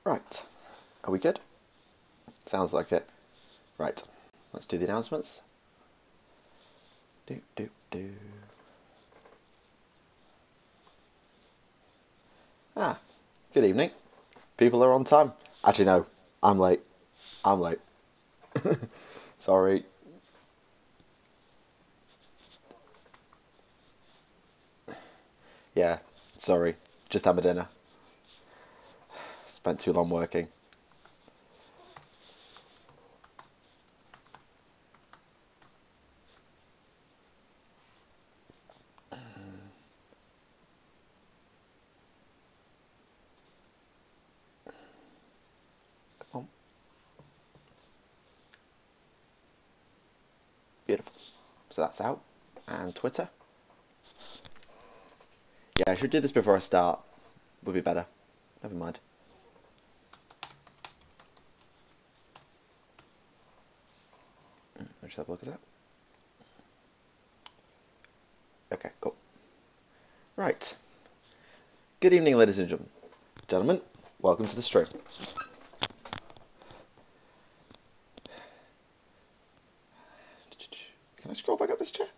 Right, are we good? Sounds like it. Right, let's do the announcements. Good evening. People are on time. Actually, no, I'm late. I'm late. Sorry. Yeah, sorry. Just had my dinner. Spent too long working. Come on. Beautiful. So that's out. And Twitter. Yeah, I should do this before I start. Would be better. Never mind. Let's have a look at that. Okay, cool. Right. Good evening, ladies and gentlemen. Welcome to the stream. Can I scroll back up this chair?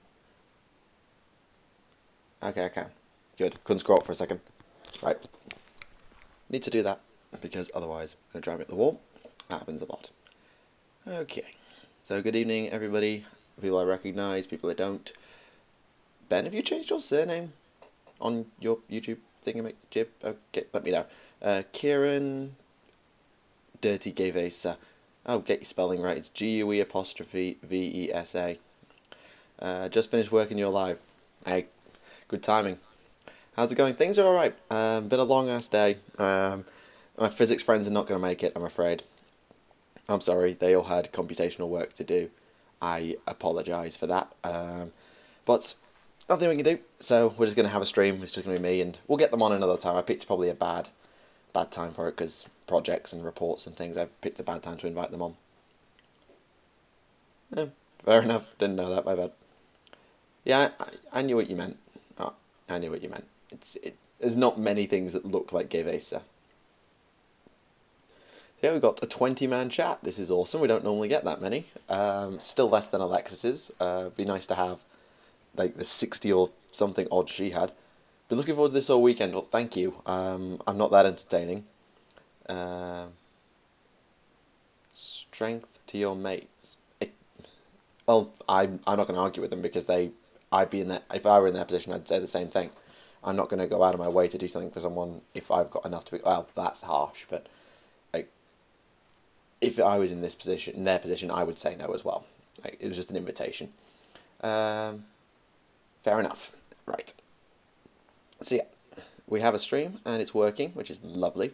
Okay, I can. Good. Couldn't scroll up for a second. Right. Need to do that because otherwise I'm going to drive me up the wall. That happens a lot. Okay. So good evening, everybody. People I recognise, people I don't. Ben, have you changed your surname on your YouTube thingamajig? Okay, let me know. Kieran, Dirty Gavesa. Oh, get your spelling right. It's GUE apostrophe VESA. Just finished working your live. Hey, good timing. How's it going? Things are alright. Been a long ass day. My physics friends are not going to make it, I'm afraid. I'm sorry, they all had computational work to do. I apologise for that. But nothing we can do, so we're just going to have a stream. It's just going to be me, and we'll get them on another time. I picked probably a bad time for it, because projects and reports and things, I picked a bad time to invite them on. Yeah, fair enough, didn't know that, my bad. Yeah, I knew what you meant. Oh, I knew what you meant. There's not many things that look like Gavesa. Yeah, we've got a 20-man chat. This is awesome. We don't normally get that many. Still less than Alexis's. Be nice to have like the 60 or something odd she had. Been looking forward to this all weekend. Well, thank you. I'm not that entertaining. Strength to your mates. Well, I'm not going to argue with them because I'd be in that. If I were in their position, I'd say the same thing. I'm not going to go out of my way to do something for someone if I've got enough to be. Well, that's harsh, but like, if I was in their position, I would say no as well. Like, it was just an invitation. Fair enough. Right. So yeah, we have a stream and it's working, which is lovely.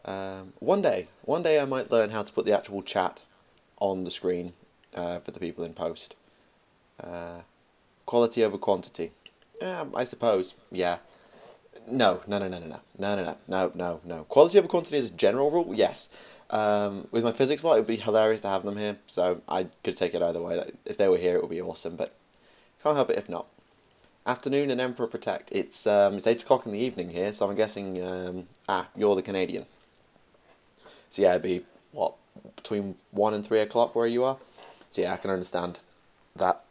One day I might learn how to put the actual chat on the screen for the people in post. Quality over quantity. I suppose. Yeah. No. Quality over quantity is a general rule. Yes. With my physics lot, it would be hilarious to have them here. So I could take it either way. If they were here, it would be awesome. But can't help it if not. Afternoon and Emperor Protect. It's 8 o'clock in the evening here, so I'm guessing you're the Canadian. So yeah, it'd be what, between 1 and 3 o'clock where you are. So yeah, I can understand that.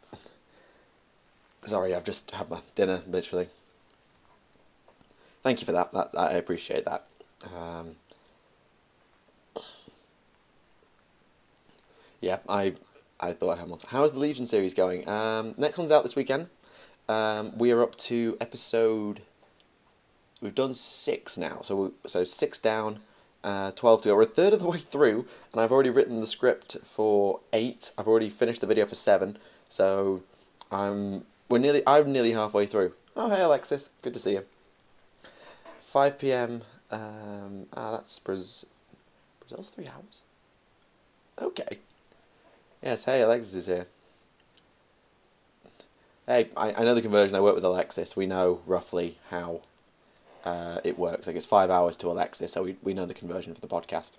Sorry, I've just had my dinner, literally. Thank you for that. I appreciate that. Yeah, I thought I had more. How is the Legion series going? Next one's out this weekend. We are up to episode. We've done 6 now, so 6 down, 12 to go. We're a third of the way through, and I've already written the script for 8. I've already finished the video for 7, so I'm nearly halfway through. Oh hey Alexis, good to see you. 5 p.m. That's Brazil's 3 hours. Okay. Yes, hey Alexis is here. Hey, I know the conversion. I work with Alexis. We know roughly how it works. Like, it's 5 hours to Alexis, so we know the conversion for the podcast.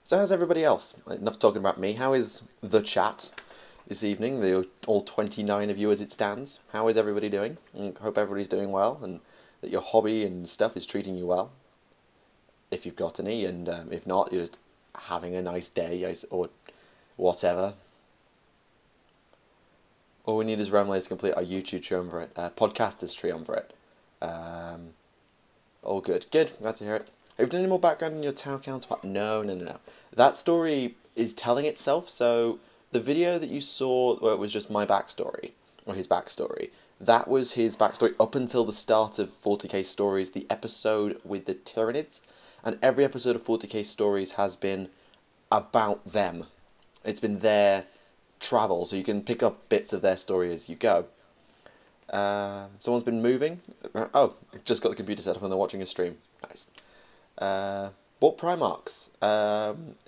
So how's everybody else? Enough talking about me. How is the chat? this evening, all 29 of you as it stands. How is everybody doing? Hope everybody's doing well, and that your hobby and stuff is treating you well, if you've got any, and if not, you're just having a nice day, or whatever. All we need is Remlay to complete our YouTube triumvirate, podcasters triumvirate. All good. Good, glad to hear it. Have you done any more background in your Tau counterpart? No. That story is telling itself, so the video that you saw where it was just my backstory, or his backstory, that was his backstory up until the start of 40k Stories, the episode with the Tyranids, and every episode of 40k Stories has been about them. It's been their travel, so you can pick up bits of their story as you go. Someone's been moving. Oh, just got the computer set up and they're watching a stream. Nice. What Primarchs?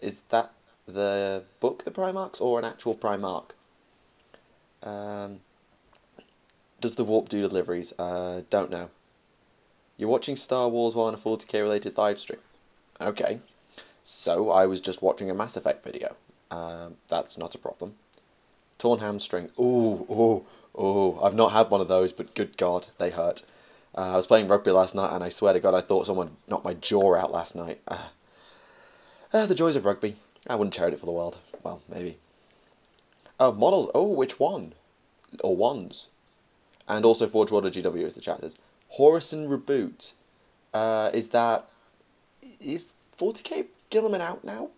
Is that the book, The Primarchs, or an actual Primarch? Does the Warp do deliveries? Don't know. You're watching Star Wars while on a 40k related live stream. Okay. So, I was just watching a Mass Effect video. That's not a problem. Torn hamstring. Ooh. I've not had one of those, but good God, they hurt. I was playing rugby last night, and I swear to God, I thought someone knocked my jaw out last night. The joys of rugby. I wouldn't trade it for the world. Well, maybe. Oh, models. Oh, which one? Or ones. And also Forge World of GW, as the chat says. Horison Reboot. Is 40k Gilliman out now?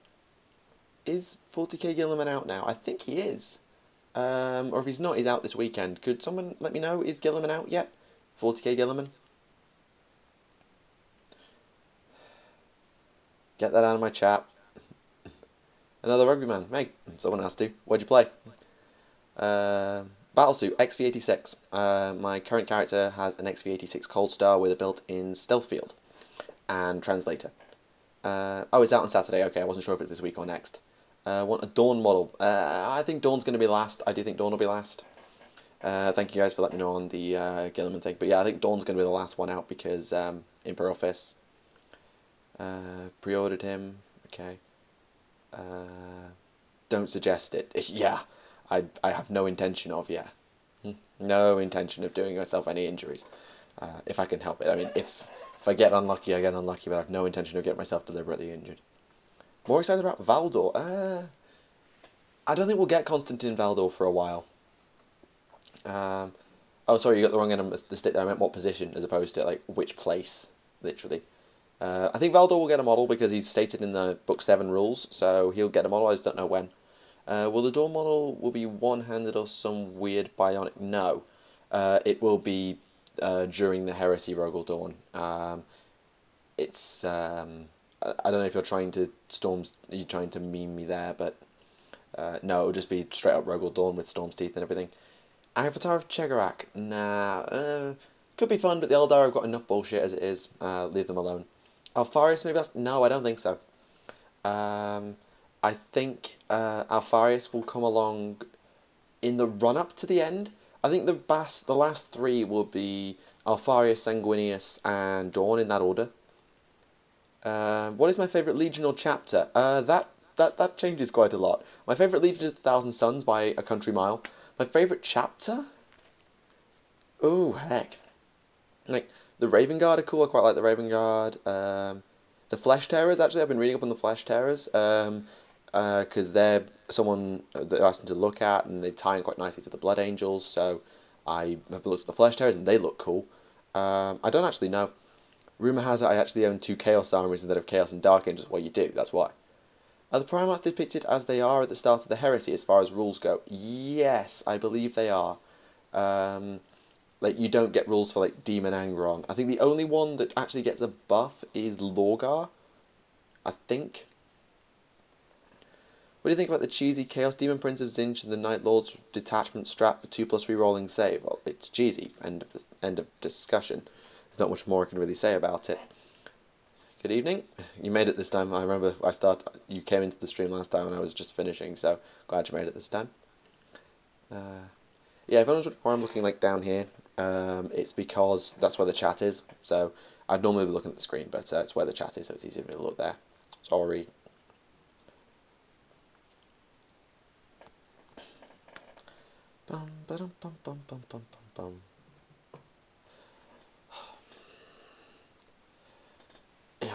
Is 40k Gilliman out now? I think he is. Or if he's not, he's out this weekend. Could someone let me know? Is Gilliman out yet? 40k Gilliman? Get that out of my chat. Another rugby man. Meg, someone has to. What'd you play? Battlesuit, XV86. My current character has an XV86 Cold Star with a built-in stealth field and translator. Oh, it's out on Saturday. Okay, I wasn't sure if it's this week or next. Want a Dawn model. I think Dawn's going to be last. I do think Dawn will be last. Thank you guys for letting me know on the Gilliman thing. But yeah, I think Dawn's going to be the last one out because Imperialis pre-ordered him. Okay. Don't suggest it. Yeah, I have no intention of, no intention of doing myself any injuries. If I can help it. I mean, if I get unlucky, I get unlucky, but I have no intention of getting myself deliberately injured. More excited about Valdor? I don't think we'll get Constantine Valdor for a while. Oh, sorry, you got the wrong end of the stick there. I meant what position, as opposed to, like, which place, literally. I think Valdor will get a model because he's stated in the Book 7 rules, so he'll get a model, I just don't know when. Will the Dawn model will be one-handed or some weird bionic? No. It will be during the Heresy Rogel Dawn. I don't know if you're trying to meme me there, but no, it'll just be straight up Rogel Dawn with Storm's Teeth and everything. Avatar of Chegarak? Nah, could be fun, but the Eldar have got enough bullshit as it is. Leave them alone. Alfarius maybe that's... No, I don't think so. I think Alfarius will come along in the run-up to the end. I think the last three will be Alfarius, Sanguinius, and Dawn in that order. What is my favourite Legion or chapter? That changes quite a lot. My favourite Legion is 1,000 Suns by a country mile. My favourite chapter? Oh, heck. Like, the Raven Guard are cool. I quite like the Raven Guard. The Flesh Tearers, actually, I've been reading up on the Flesh Tearers. Because they're someone that I asked me to look at, and they tie in quite nicely to the Blood Angels, so I have looked at the Flesh Tearers, and they look cool. I don't actually know. Rumour has it I actually own 2 Chaos Armories instead of Chaos and Dark Angels. Well, you do, that's why. Are the Primarchs depicted as they are at the start of the Heresy as far as rules go? Yes, I believe they are. Like, you don't get rules for, like, Demon Angron. I think the only one that actually gets a buff is Lorgar, I think. What do you think about the cheesy Chaos Demon Prince of Zinch and the Night Lord's detachment strat for 2+ rerolling save? Well, it's cheesy. End of discussion. There's not much more I can really say about it. Good evening. You made it this time. I remember you came into the stream last time and I was just finishing, so glad you made it this time. Yeah, if anyone's wondering why I'm looking like down here, it's because that's where the chat is. So I'd normally be looking at the screen, but it's where the chat is, so it's easier for me to look there. Sorry. Yeah,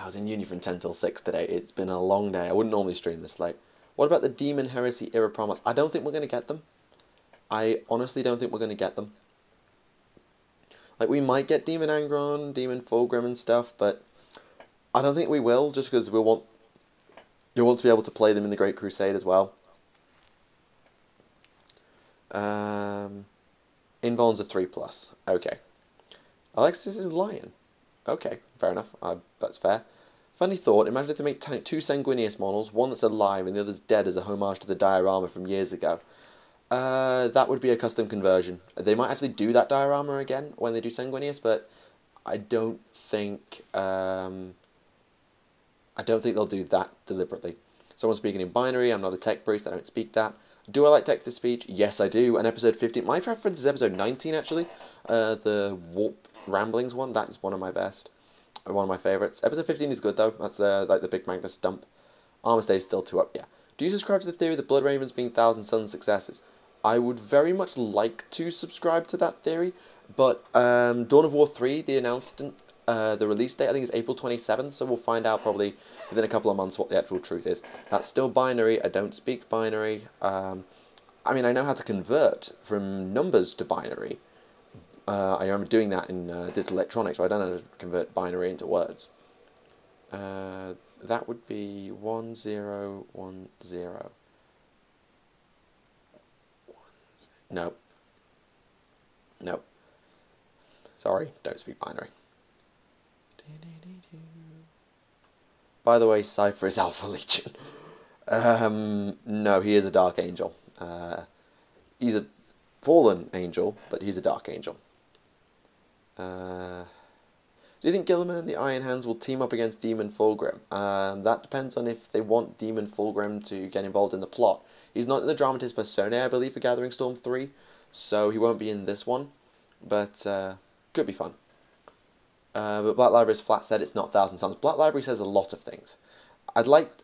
I was in uni from 10 till 6 today. It's been a long day. I wouldn't normally stream this late. What about the Demon Heresy era promos? I don't think we're going to get them. I honestly don't think we're going to get them. Like, we might get Demon Angron, Demon Fulgrim and stuff, but I don't think we will, just because you'll want to be able to play them in the Great Crusade as well. Invuln's a 3+. Okay. Alexis is Lion. Okay, fair enough. That's fair. Funny thought, imagine if they make two Sanguinius models, one that's alive and the other's dead as a homage to the diorama from years ago. That would be a custom conversion. They might actually do that diorama again when they do Sanguinius, but I don't think they'll do that deliberately. Someone speaking in binary, I'm not a tech priest, I don't speak that. Do I like text-to-speech? Yes, I do. And episode 15, my preference is episode 19, actually. The Warp Ramblings one, that's one of my best. One of my favourites. Episode 15 is good, though. That's like the big Magnus dump. Armor stays still 2 up, yeah. Do you subscribe to the theory that Blood Ravens being Thousand Sons successors? I would very much like to subscribe to that theory, but Dawn of War 3, the announcement, the release date, I think is April 27th, so we'll find out probably within a couple of months what the actual truth is. That's still binary. I don't speak binary. I mean, I know how to convert from numbers to binary. I remember doing that in digital electronics, but I don't know how to convert binary into words. That would be 1010. No. No. Sorry, don't speak binary. By the way, Cypher is Alpha Legion. No, he is a Dark Angel. He's a fallen angel, but he's a Dark Angel. Do you think Gilliman and the Iron Hands will team up against Demon Fulgrim? That depends on if they want Demon Fulgrim to get involved in the plot. He's not in the Dramatist Personae, I believe, for Gathering Storm 3, so he won't be in this one, but could be fun. But Black Library's flat said it's not Thousand Sons. Black Library says a lot of things. Dawn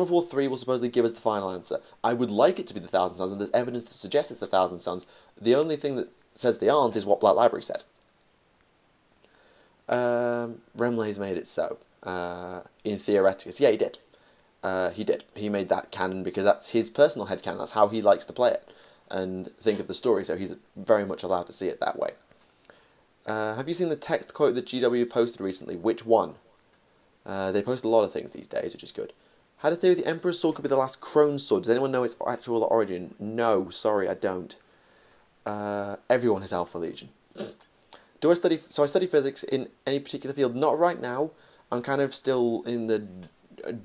of War 3 will supposedly give us the final answer. I would like it to be the Thousand Sons, and there's evidence to suggest it's the Thousand Sons. The only thing that says they aren't is what Black Library said. Remlay's made it so. In Theoreticus. Yeah, he did. He did. He made that canon because that's his personal headcanon. That's how he likes to play it and think of the story, so he's very much allowed to see it that way. Have you seen the text quote that GW posted recently? Which one? They post a lot of things these days, which is good. Had a theory the Emperor's sword could be the last Crone sword. Does anyone know its actual origin? No, sorry, I don't. Everyone is Alpha Legion. So I study physics in any particular field. Not right now. I'm kind of still in the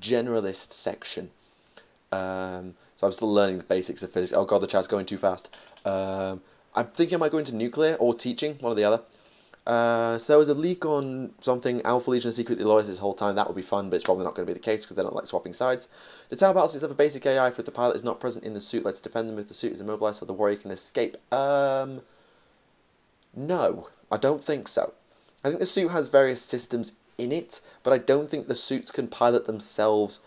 generalist section. So I'm still learning the basics of physics. Oh god, the chat's going too fast. I'm thinking I might go into nuclear or teaching, one or the other. So there was a leak on something Alpha Legion secretly loyal this whole time. That would be fun, but it's probably not going to be the case because they don't like swapping sides. The tower battles have a basic AI for if the pilot is not present in the suit. Let's defend them if the suit is immobilized so the warrior can escape. No, I don't think so. I think the suit has various systems in it, but I don't think the suits can pilot themselves,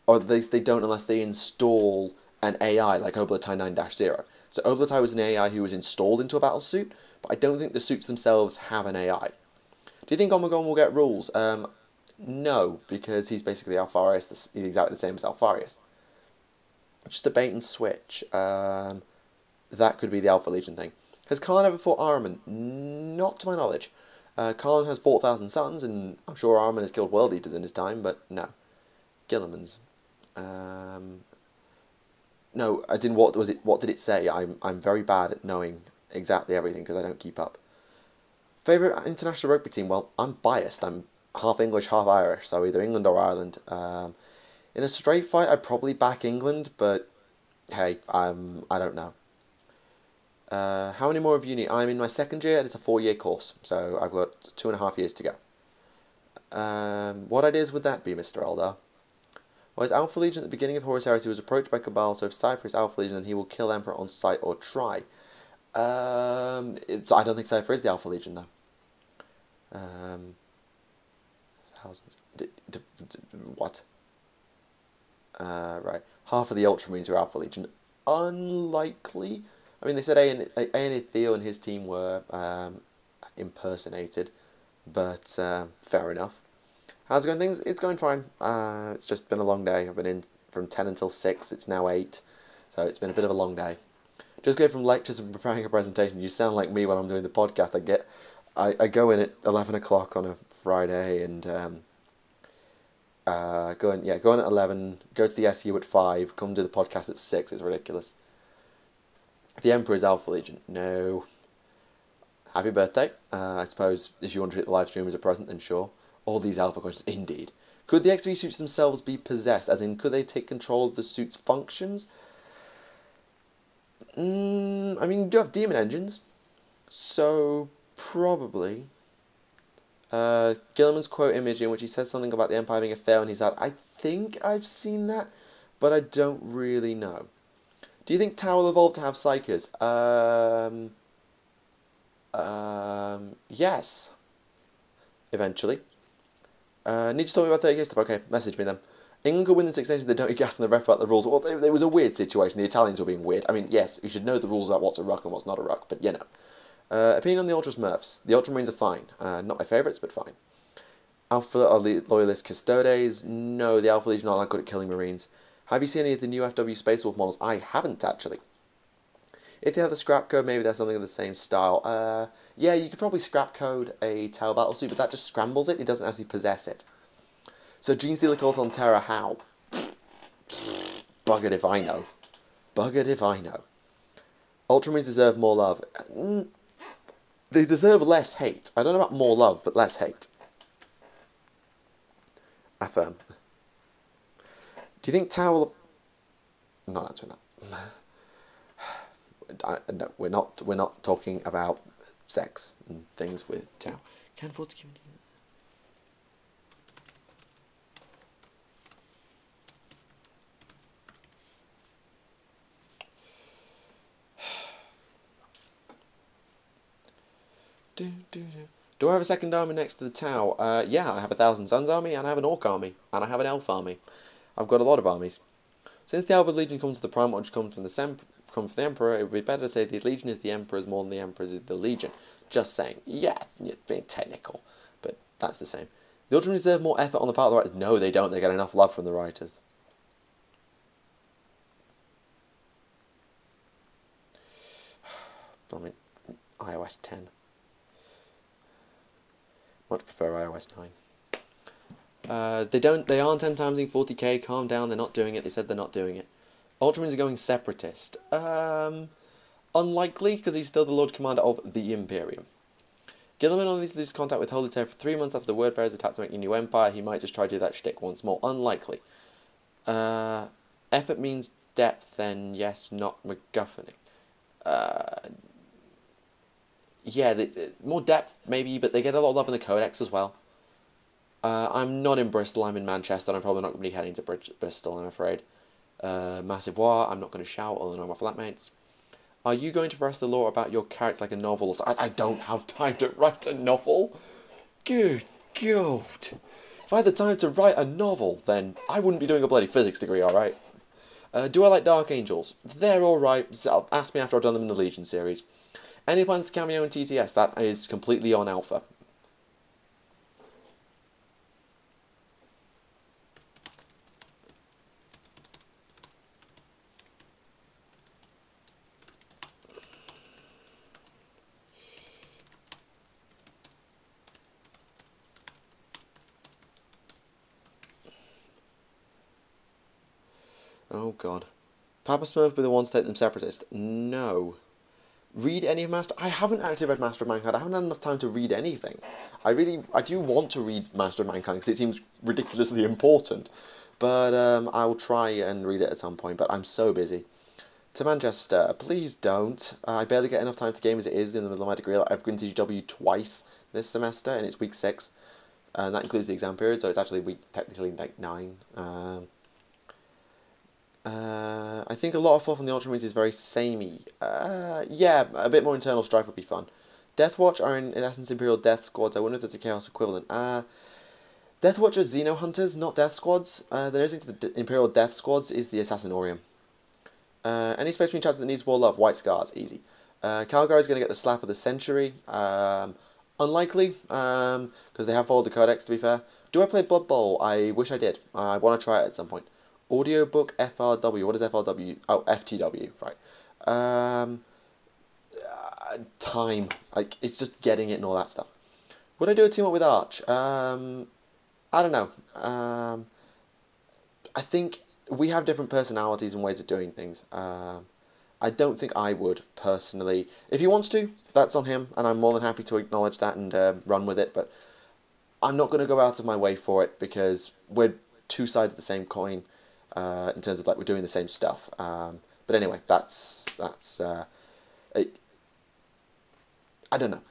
or at least they don't unless they install an AI like Oblatai 9-0. So Oblatai was an AI who was installed into a battle suit, but I don't think the suits themselves have an AI. Do you think Omegon will get rules? No, because he's basically Alfarius. He's exactly the same as Alfarius. Just a bait and switch. That could be the Alpha Legion thing. Has Khan ever fought Ahriman? Not to my knowledge. Khan has fought Thousand Sons, and I'm sure Ahriman has killed World Eaters in his time, but no. Gilliman's. No, as in what was it? What did it say? I'm very bad at knowing exactly everything because I don't keep up. Favorite international rugby team? Well, I'm biased. I'm half English, half Irish, so either England or Ireland. In a straight fight, I'd probably back England, but hey, I don't know. How many more of uni? I'm in my second year, and it's a 4-year course, so I've got 2.5 years to go. What ideas would that be, Mr. Eldar? Well, his Alpha Legion at the beginning of Horus Heresy was approached by Cabal, so if Cypher is Alpha Legion, then he will kill Emperor on sight or try. I don't think Cypher is the Alpha Legion, though. Thousands. What? Right. Half of the Ultramarines are Alpha Legion. Unlikely. I mean, they said Aeon Theo and his team were impersonated, but fair enough. How's it going, things? It's going fine. It's just been a long day. I've been in from 10 until 6. It's now 8, so it's been a bit of a long day. Just go from lectures and preparing a presentation. You sound like me when I'm doing the podcast. I go in at 11 o'clock on a Friday and go in at 11. Go to the SU at 5. Come do the podcast at 6. It's ridiculous. The Emperor's Alpha Legion. No. Happy birthday. I suppose if you want to treat the live stream as a present, then sure. All these alpha questions, indeed. Could the XV suits themselves be possessed? As in, could they take control of the suit's functions? I mean, you do have demon engines. So, probably. Gilliman's quote image in which he says something about the Empire being a fail, and he's like, I think I've seen that, but I don't really know. Do you think Tau will evolve to have Psychers? Yes. Eventually. Need to talk about 30k stuff? Okay, message me then. England could win the Six Nations, they don't get gas and the ref about the rules. Well, there was a weird situation. The Italians were being weird. I mean, yes, you should know the rules about what's a ruck and what's not a ruck, but you know. Opinion on the Ultra Smurfs. The Ultramarines are fine. Not my favourites, but fine. Alpha are Loyalist Custodes. No, the Alpha Legion are not good at killing Marines. Have you seen any of the new FW Space Wolf models? I haven't, actually. If they have the scrap code, maybe there's something of the same style. Yeah, you could probably scrap code a Tau battlesuit, but that just scrambles it. It doesn't actually possess it. So Genestealer Cult on Terra, how? Buggered if I know. Buggered if I know. Ultramarines deserve more love. They deserve less hate. I don't know about more love, but less hate. Affirm. Do you think Tau will... I'm not answering that. No, we're not talking about sex and things with Tau. Can't afford to give it. Do I have a second army next to the Tau? Yeah, I have a Thousand Suns army, and I have an Orc army, and I have an Elf army. I've got a lot of armies. Since the Alpha Legion comes to the Primarch, which comes from the Emperor, it would be better to say the Legion is the Emperor's more than the Emperor's is the Legion. Just saying. Yeah, you're being technical, but that's the same. The Ultramarines deserve more effort on the part of the writers. No, they don't. They get enough love from the writers. I mean, iOS 10. Much prefer iOS 9. They aren't 10 times in 40k, calm down, they're not doing it, they said they're not doing it. Ultramarines are going separatist. Unlikely, because he's still the Lord Commander of the Imperium. Gilliman only needs to lose contact with Holy Terror for 3 months after the Word Bearers attack to make a new empire, he might just try to do that shtick once more. Unlikely. Effort means depth, then yes, not MacGuffining. Yeah, more depth, maybe, but they get a lot of love in the Codex as well. I'm not in Bristol, I'm in Manchester, and I'm probably not going to be heading to Bristol, I'm afraid. Massive War, I'm not going to shout, although I'm my flatmates. Are you going to press the law about your character like a novel? I don't have time to write a novel. Good God. If I had the time to write a novel, then I wouldn't be doing a bloody physics degree, alright? Do I like Dark Angels? They're alright, so ask me after I've done them in the Legion series. Any plans to cameo in TTS? That is completely on Alpha. Oh god. Papa Smurf be the ones to take them separatist? No. Read any of Master... I haven't actually read Master of Mankind. I haven't had enough time to read anything. I do want to read Master of Mankind because it seems ridiculously important. But I will try and read it at some point, but I'm so busy. To Manchester, please don't. I barely get enough time to game as it is in the middle of my degree. I've been to GW twice this semester, and it's week 6. And that includes the exam period, so it's actually technically like 9. I think a lot of fluff on the Ultramarines is very samey. Yeah, a bit more internal strife would be fun. Deathwatch are in essence Imperial Death Squads. I wonder if there's a Chaos equivalent. Deathwatch are Xeno Hunters, not Death Squads. The nearest thing to the Imperial Death Squads is the Assassinorium. Any Space Marine chapter that needs more love, White Scars, easy. Calgar is going to get the slap of the century. Unlikely, because they have followed the codex, to be fair. Do I play Blood Bowl? I wish I did. I want to try it at some point. Audiobook FRW. What is FRW? Oh, FTW, right. Time. Like, it's just getting it and all that stuff. Would I do a team up with Arch? I don't know. I think we have different personalities and ways of doing things. I don't think I would, personally. If he wants to, that's on him, and I'm more than happy to acknowledge that and run with it, but I'm not going to go out of my way for it, because we're two sides of the same coin, in terms of, like, we're doing the same stuff. But anyway, that's it. I don't know.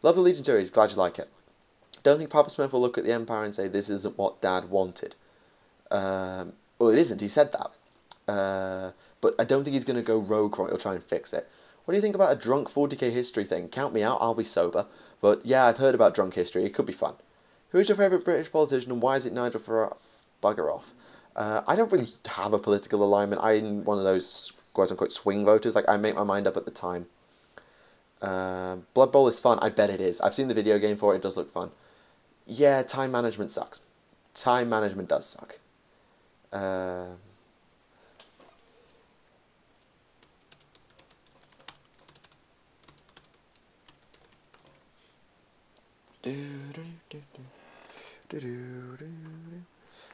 Love the Legion series, glad you like it. Don't think Papa Smith will look at the Empire and say, this isn't what Dad wanted. Well, it isn't, he said that. But I don't think he's going to go rogue from it. He'll try and fix it. What do you think about a drunk 40k history thing? Count me out, I'll be sober. But yeah, I've heard about drunk history. It could be fun. Who is your favourite British politician and why is it Nigel Farage? Bugger off. I don't really have a political alignment. I'm one of those quote-unquote swing voters. Like, I make my mind up at the time. Blood Bowl is fun. I bet it is. I've seen the video game for it. It does look fun. Yeah, time management sucks. Time management does suck.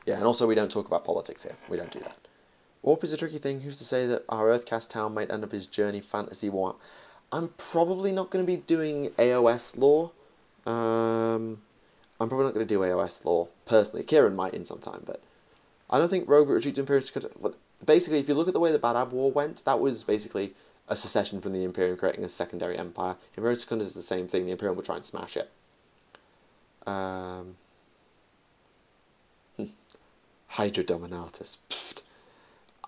Yeah, and also we don't talk about politics here. We don't do that. Warp is a tricky thing. Who's to say that our Earthcast town might end up his journey fantasy war? I'm probably not going to be doing AOS lore. I'm probably not going to do AOS lore, personally. Kieran might in some time, but I don't think Rogue Retreat to Imperialis could... Basically, if you look at the way the Badab War went, that was basically a secession from the Imperium, creating a secondary empire. Imperial Secundus is the same thing. The Imperium will try and smash it. Hydra Dominatus. Pfft.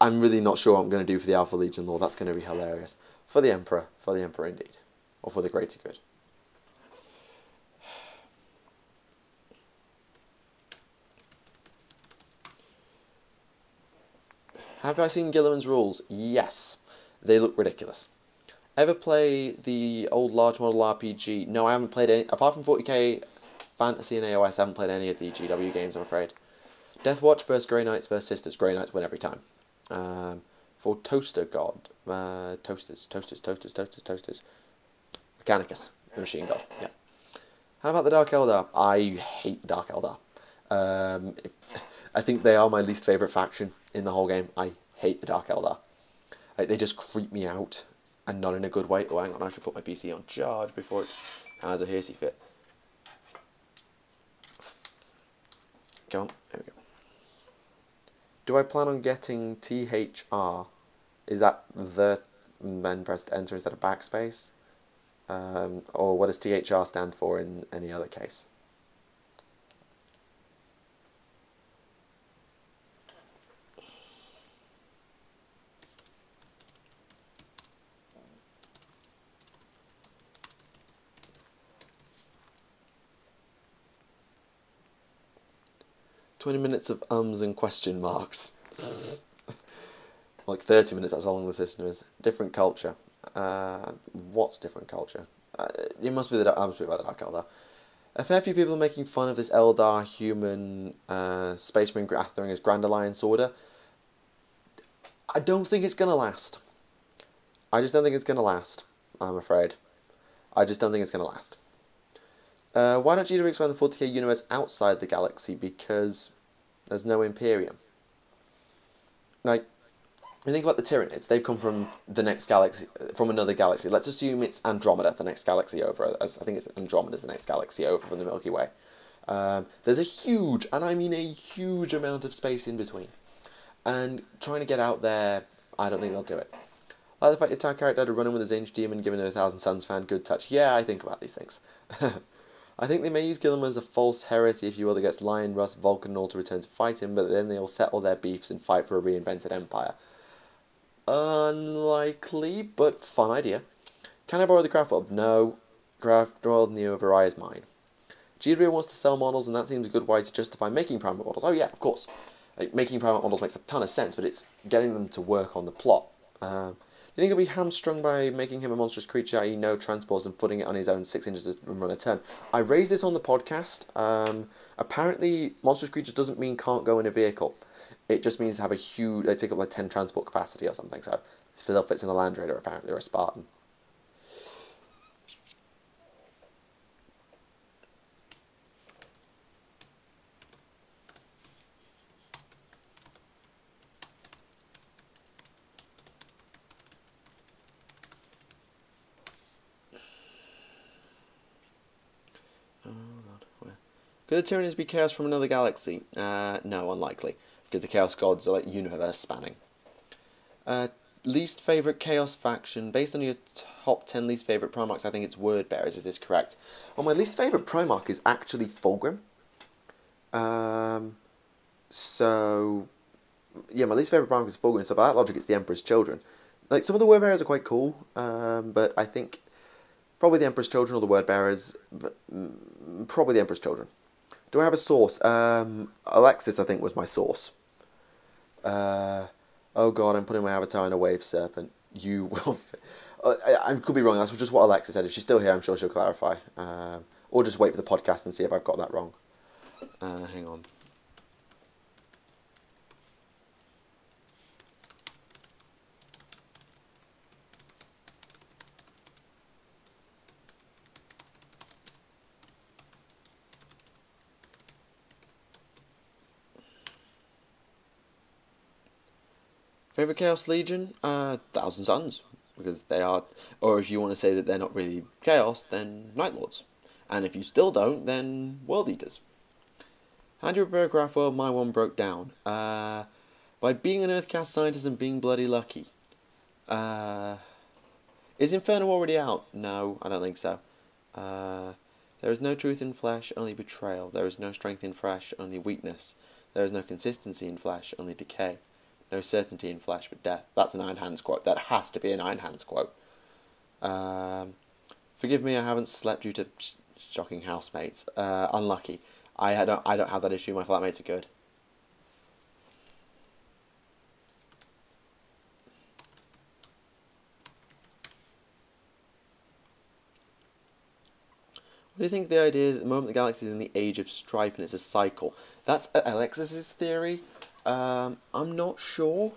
I'm really not sure what I'm going to do for the Alpha Legion lore. That's going to be hilarious. For the Emperor indeed. Or for the greater good. Have I seen Gilliman's rules? Yes. They look ridiculous. Ever play the old large model RPG? No, I haven't played any. Apart from 40k Fantasy and AOS, I haven't played any of the GW games, I'm afraid. Deathwatch versus Grey Knights versus Sisters. Grey Knights win every time. For Toaster God. Toasters. Mechanicus, the machine god. Yeah. How about the Dark Eldar? I hate Dark Eldar. I think they are my least favourite faction in the whole game. I hate the Dark Eldar. Like, they just creep me out, and not in a good way. Oh, hang on, I should put my PC on charge before it has a hissy fit. Go on, there we go. Do I plan on getting THR? Is that the then press enter instead of backspace? Or what does THR stand for in any other case? "20 minutes of ums and question marks." Like 30 minutes, that's how long the system is. Different culture. What's different culture? It must be I must be about the Dark Eldar. A fair few people are making fun of this Eldar human Space Marine gathering as Grand Alliance Order. I don't think it's going to last. I just don't think it's going to last, I'm afraid. I just don't think it's going to last. Why don't you expand the 40k universe outside the galaxy? Because there's no Imperium. Like, you think about the Tyranids, they've come from the next galaxy, from another galaxy. Let's assume it's Andromeda, the next galaxy over. I think it's Andromeda's the next galaxy over from the Milky Way. There's a huge, and I mean a huge amount of space in between. And trying to get out there, I don't think they'll do it. I like the fact your town character had a run-in with his Zinch demon, giving her 1,000 Suns fan, good touch. Yeah, I think about these things. I think they may use Gilliman as a false heresy, if you will, against Lion, Russ, Vulcan, and all to return to fight him, but then they'll settle their beefs and fight for a reinvented empire. Unlikely, but fun idea. Can I borrow the craft world? No. Craft world Neo Varai is mine. GW wants to sell models, and that seems a good way to justify making Primarch models. Oh yeah, of course. Like, making Primarch models makes a ton of sense, but it's getting them to work on the plot. Do you think he'll be hamstrung by making him a monstrous creature, i.e. no transports, and footing it on his own 6 inches and run a turn? I raised this on the podcast. Apparently, monstrous creatures doesn't mean can't go in a vehicle. It just means to have a huge... They take up like 10 transport capacity or something, so it still fits in a Land Raider, apparently, or a Spartan. Could the Tyranids be chaos from another galaxy? No, unlikely, because the Chaos Gods are like universe spanning. Least favourite Chaos faction. Based on your top 10 least favourite Primarchs, I think it's Word Bearers. Is this correct? Well, my least favourite Primarch is actually Fulgrim. So, yeah, my least favourite Primarch is Fulgrim, so by that logic it's the Emperor's Children. Like, some of the Word Bearers are quite cool, but I think probably the Emperor's Children or the Word Bearers, but probably the Emperor's Children. Do I have a source? Alexis, I think, was my source. Oh god, I'm putting my avatar in a wave serpent. You will... I could be wrong, that's just what Alexis said. If she's still here, I'm sure she'll clarify. Or just wait for the podcast and see if I've got that wrong. Hang on. Favourite Chaos Legion? Thousand Suns, because they are, or if you want to say that they're not really Chaos, then Night Lords. And if you still don't, then World Eaters. How do you repair a graph world? My one broke down. By being an Earthcast scientist and being bloody lucky. Is Inferno already out? No, I don't think so. There is no truth in flesh, only betrayal. There is no strength in flesh, only weakness. There is no consistency in flesh, only decay. No certainty in flesh, but death. That's a Nine Hands quote. That has to be a Nine Hands quote. Forgive me, I haven't slept due to shocking housemates. Unlucky. I don't have that issue. My flatmates are good. What do you think of the idea that the moment the galaxy is in the age of strife and it's a cycle? That's Alexis's theory. I'm not sure.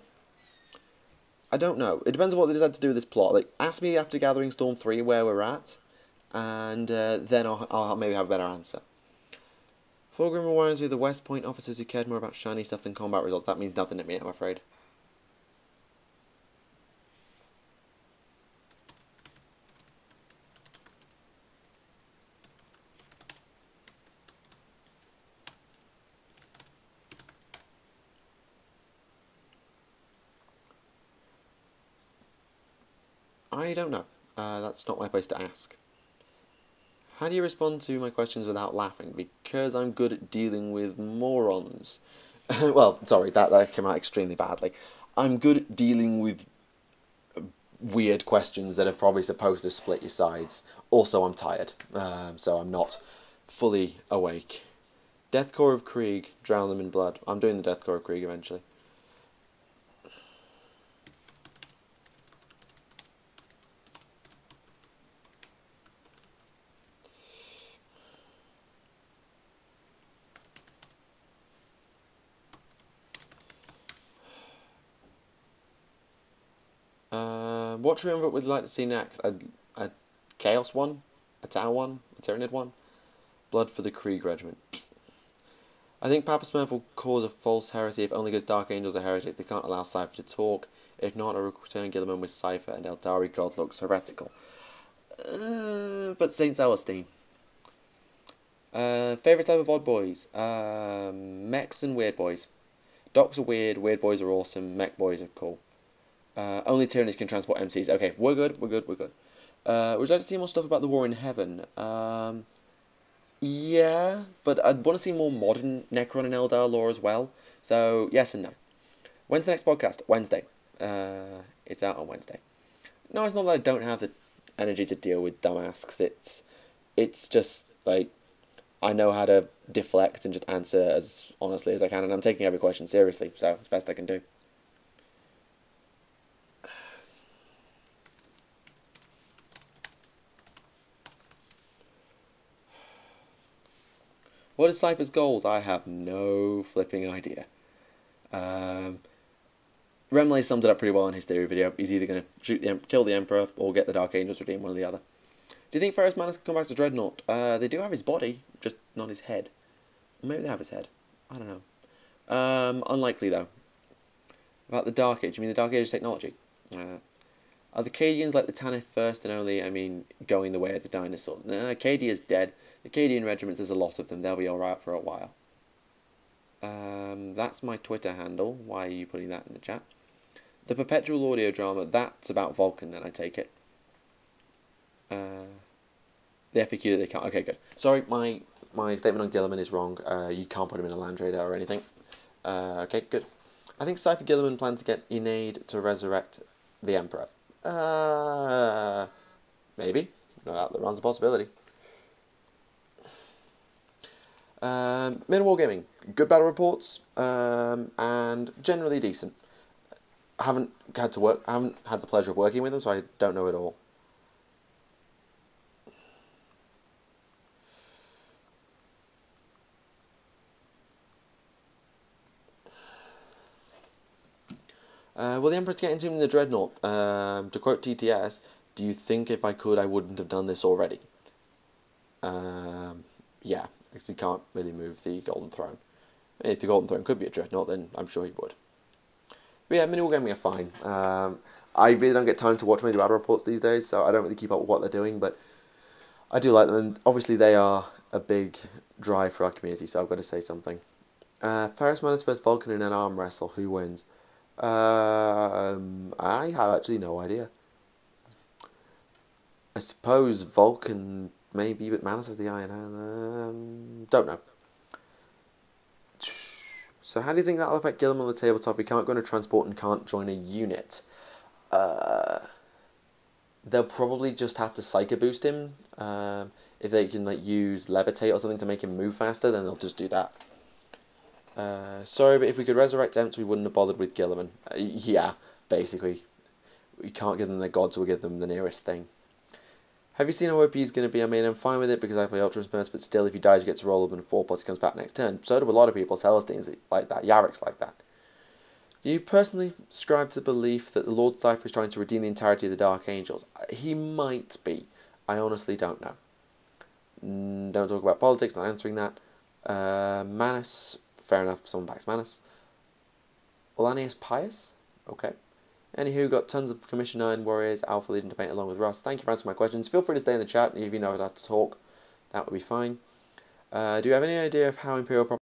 I don't know. It depends on what they decide to do with this plot. Like, ask me after Gathering Storm 3 where we're at, and then I'll maybe have a better answer. Fulgrim reminds me of the West Point officers who cared more about shiny stuff than combat results. That means nothing to me, I'm afraid. I don't know. That's not my place to ask. How do you respond to my questions without laughing? Because I'm good at dealing with morons. Well, sorry, that came out extremely badly. I'm good at dealing with weird questions that are probably supposed to split your sides. Also, I'm tired, so I'm not fully awake. Deathcore of Krieg, drown them in blood. I'm doing the Deathcore of Krieg eventually. What triumvirate would you like to see next? A Chaos one? A Tau one? A Tyranid one? Blood for the Krieg Regiment. I think Papa Smurf will cause a false heresy if only because Dark Angels are heretics. They can't allow Cypher to talk. If not, a return Gilliman with Cypher and Eldari God looks heretical. But Saint Celestine. Favourite type of odd boys? Mechs and weird boys. Docs are weird, weird boys are awesome, mech boys are cool. Only Tyranids can transport MCs. Okay, we're good. Would you like to see more stuff about the War in Heaven? Yeah, but I'd want to see more modern Necron and Eldar lore as well. So, yes and no. When's the next podcast? Wednesday. It's out on Wednesday. No, it's not that I don't have the energy to deal with dumb asks. It's just, like, I know how to deflect and just answer as honestly as I can, and I'm taking every question seriously, so it's the best I can do. What is Cypher's goals? I have no flipping idea. Remley summed it up pretty well in his theory video. He's either going to kill the Emperor or get the Dark Angels redeemed, one or the other. Do you think Ferrous Manus can come back to Dreadnought? They do have his body, just not his head. Maybe they have his head. I don't know. Unlikely, though. About the Dark Age, you mean the Dark Age technology? Are the Cadians like the Tanith first and only, I mean, going the way of the dinosaur? Nah, Cadia is dead. The Cadian regiments, there's a lot of them. They'll be alright for a while. That's my Twitter handle. Why are you putting that in the chat? The Perpetual Audio Drama, that's about Vulcan then, I take it. The FAQ that they can't... Okay, good. Sorry, my statement on Gilliman is wrong. You can't put him in a Land Raider or anything. Okay, good. I think Cypher Gilliman plans to get Enade to resurrect the Emperor. Maybe. No doubt that runs a possibility. Minimal Gaming. Good battle reports, and generally decent. I haven't had the pleasure of working with them, so I don't know it all. Will the Emperor get into him in the Dreadnought? To quote TTS, do you think if I could I wouldn't have done this already? Yeah, because he can't really move the Golden Throne. If the Golden Throne could be a Dreadnought, then I'm sure he would. But yeah, Minimal Gaming are fine. I really don't get time to watch many battle reports these days, so I don't really keep up with what they're doing, but I do like them, and obviously they are a big drive for our community, so I've got to say something. Ferrous Manus vs Vulcan in an arm wrestle, who wins? I have actually no idea. I suppose Vulcan maybe, but Manus has the Iron Hand. Don't know. So how do you think that'll affect Gilliman on the tabletop? He can't go in a transport and can't join a unit. They'll probably just have to Psycho Boost him. If they can like use Levitate or something to make him move faster, then they'll just do that. Sorry, but if we could resurrect Emps, we wouldn't have bothered with Gilliman. Yeah, basically. We can't give them their gods, we'll give them the nearest thing. Have you seen how OP he's going to be? I mean, I'm fine with it because I play Ultra Burst, but still, if he dies, he gets to roll up and 4+, he comes back next turn. So do a lot of people. Celestine's like that. Yarrick's like that. Do you personally subscribe to the belief that the Lord Cypher is trying to redeem the entirety of the Dark Angels? He might be. I honestly don't know. Don't talk about politics, not answering that. Manus, fair enough, someone backs Manus. Olanius Pius? Okay. Anywho, got tons of Commission 9 Warriors, Alpha Legion debate along with Ross. Thank you for answering my questions. Feel free to stay in the chat if you know how to talk. That would be fine. Do you have any idea of how Imperial